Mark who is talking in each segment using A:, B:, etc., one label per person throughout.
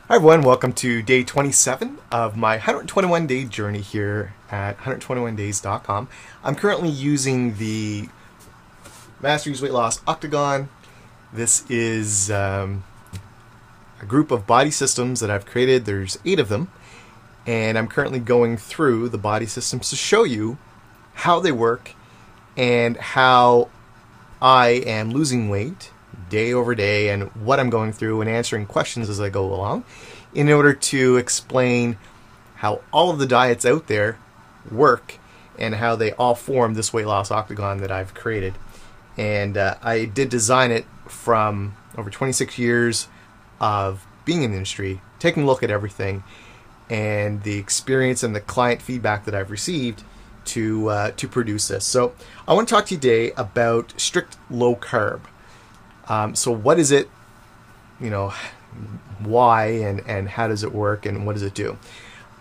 A: Hi everyone, welcome to day 27 of my 121 day journey here at 121days.com. I'm currently using the Masteries weight loss Octagon. This is a group of body systems that I've created. There's 8 of them, and I'm currently going through the body systems to show you how they work and how I am losing weight day over day and what I'm going through and answering questions as I go along in order to explain how all of the diets out there work and how they all form this weight loss octagon that I've created. And I did design it from over 26 years of being in the industry, taking a look at everything and the experience and the client feedback that I've received to produce this. So I want to talk to you today about strict low carb. So what is it, why and how does it work and what does it do?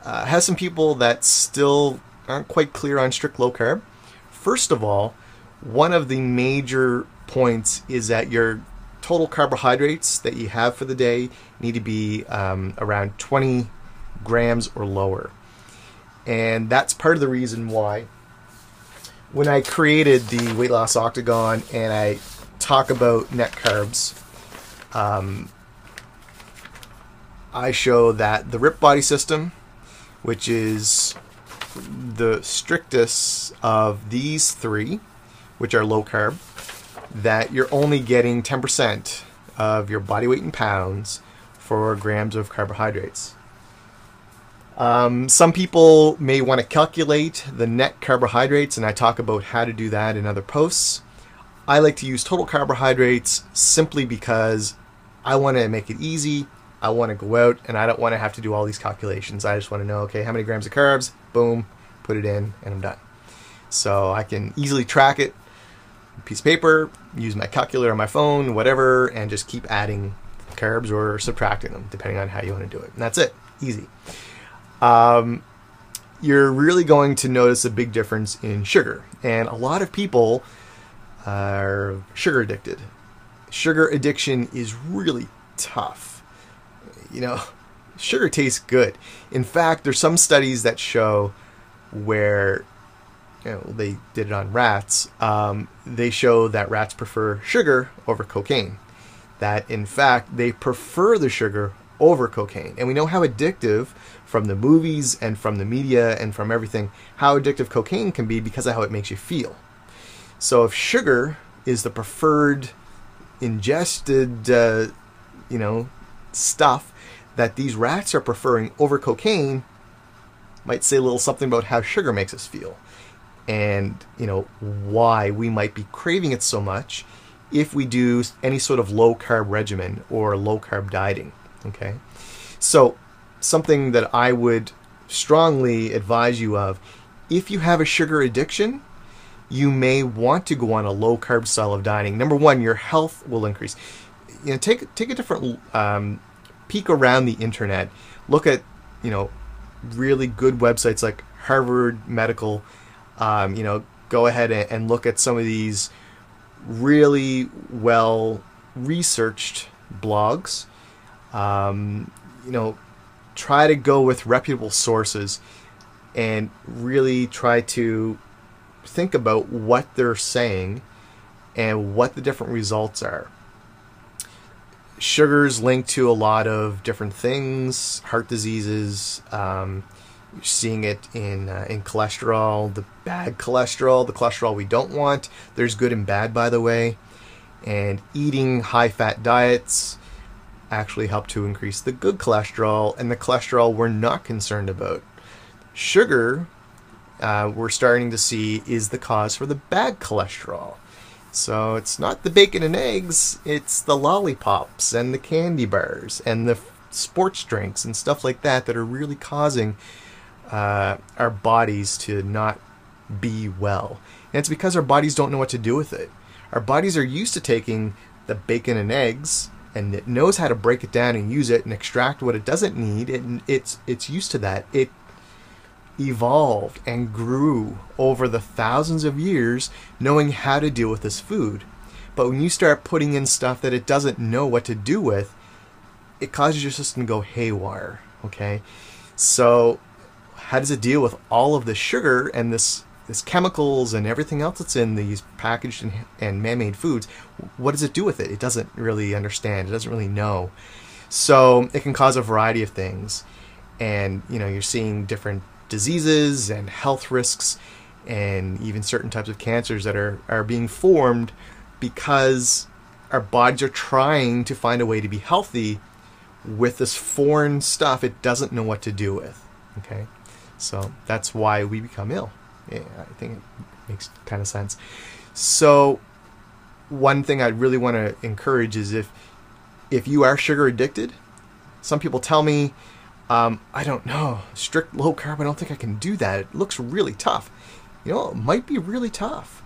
A: Has some people that still aren't quite clear on strict low carb. First of all, one of the major points is that your total carbohydrates that you have for the day need to be around 20 grams or lower. And that's part of the reason why when I created the weight loss octagon and I talk about net carbs, I show that the RIP body system, which is the strictest of these 3, which are low carb, that you're only getting 10% of your body weight in pounds for grams of carbohydrates. Some people may want to calculate the net carbohydrates, and I talk about how to do that in other posts. I like to use total carbohydrates simply because I want to make it easy. I want to go out and I don't want to have to do all these calculations. I just want to know, okay, how many grams of carbs? Boom, put it in, and I'm done. So I can easily track it, piece of paper, use my calculator on my phone, whatever, and just keep adding carbs or subtracting them, depending on how you want to do it. And that's it, easy. You're really going to notice a big difference in sugar. And a lot of people are sugar addicted. Sugar addiction is really tough. Sugar tastes good. In fact, there's some studies that show where they did it on rats. They show that rats prefer sugar over cocaine. That in fact they prefer the sugar over cocaine. And we know how addictive, from the movies and from the media and from everything, how addictive cocaine can be because of how it makes you feel. So if sugar is the preferred ingested, stuff that these rats are preferring over cocaine, might say a little something about how sugar makes us feel. And, why we might be craving it so much if we do any sort of low carb regimen or low carb dieting. Okay. So something that I would strongly advise you of, if you have a sugar addiction, you may want to go on a low carb style of dieting. Number one, your health will increase. Take a different peek around the internet. Look at really good websites like Harvard Medical. Go ahead and look at some of these really well researched blogs. Try to go with reputable sources and really try to think about what they're saying and what the different results are. Sugar's linked to a lot of different things, heart diseases. You're seeing it in cholesterol, the bad cholesterol, the cholesterol we don't want. There's good and bad, by the way. And eating high-fat diets actually help to increase the good cholesterol and the cholesterol we're not concerned about. Sugar, we're starting to see, is the cause for the bad cholesterol. So it's not the bacon and eggs, it's the lollipops and the candy bars and the sports drinks and stuff like that are really causing our bodies to not be well. And it's because our bodies don't know what to do with it. Our bodies are used to taking the bacon and eggs, and it knows how to break it down and use it and extract what it doesn't need. It's used to that. It evolved and grew over the thousands of years knowing how to deal with this food. But when you start putting in stuff that it doesn't know what to do with, it causes your system to go haywire. Okay, so how does it deal with all of this sugar and this chemicals and everything else that's in these packaged and man-made foods? What does it do with it? It doesn't really understand. It doesn't really know. So it can cause a variety of things, and you're seeing different diseases and health risks, and even certain types of cancers that are being formed because our bodies are trying to find a way to be healthy with this foreign stuff it doesn't know what to do with. Okay, so that's why we become ill. Yeah, I think it makes kind of sense. So one thing I really want to encourage is if you are sugar addicted, some people tell me, I don't know, strict low carb, I don't think I can do that. It looks really tough. It might be really tough.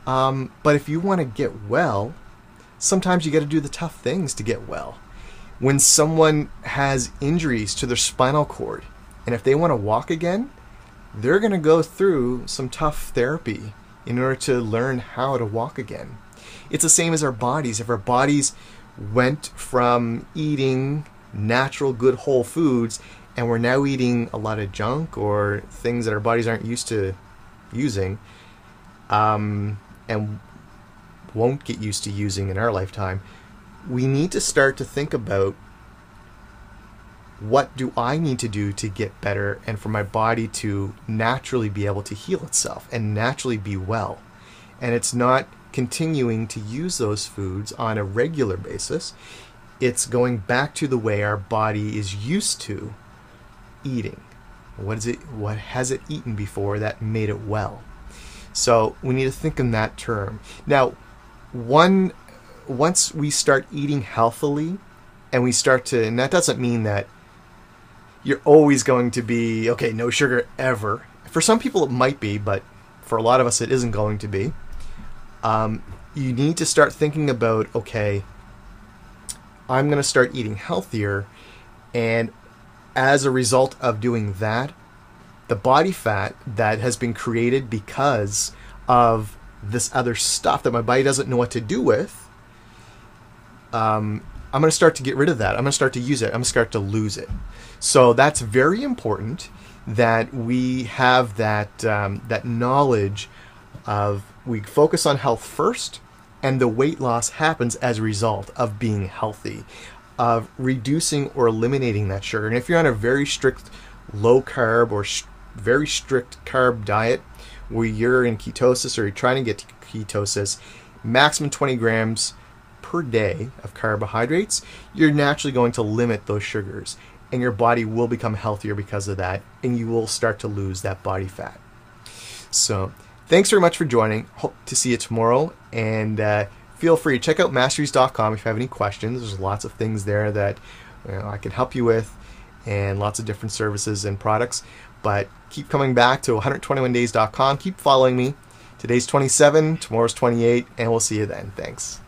A: But if you want to get well, sometimes you got to do the tough things to get well. When someone has injuries to their spinal cord, and if they want to walk again, they're going to go through some tough therapy in order to learn how to walk again. It's the same as our bodies. If our bodies went from eating natural, good, whole foods, and we're now eating a lot of junk or things that our bodies aren't used to using, and won't get used to using in our lifetime, we need to start to think about, what do I need to do to get better and for my body to naturally be able to heal itself and naturally be well? And it's not continuing to use those foods on a regular basis. It's going back to the way our body is used to eating. What has it eaten before that made it well? So we need to think in that term. Now, once we start eating healthily, and we start to, and that doesn't mean that you're always going to be, okay, no sugar ever. For some people it might be, but for a lot of us it isn't going to be. You need to start thinking about, okay, I'm going to start eating healthier, and as a result of doing that, the body fat that has been created because of this other stuff that my body doesn't know what to do with, I'm going to start to get rid of that. I'm going to start to use it. I'm going to start to lose it. So that's very important that we have that that knowledge of, we focus on health first, and the weight loss happens as a result of being healthy, of reducing or eliminating that sugar. And if you're on a very strict low carb or very strict carb diet where you're in ketosis or you're trying to get to ketosis, maximum 20 grams per day of carbohydrates, you're naturally going to limit those sugars, and your body will become healthier because of that, and you will start to lose that body fat. So thanks very much for joining. Hope to see you tomorrow, and feel free to check out Masteries.com if you have any questions. There's lots of things there that I can help you with, and lots of different services and products. But keep coming back to 121days.com. Keep following me. Today's 27, tomorrow's 28, and we'll see you then. Thanks.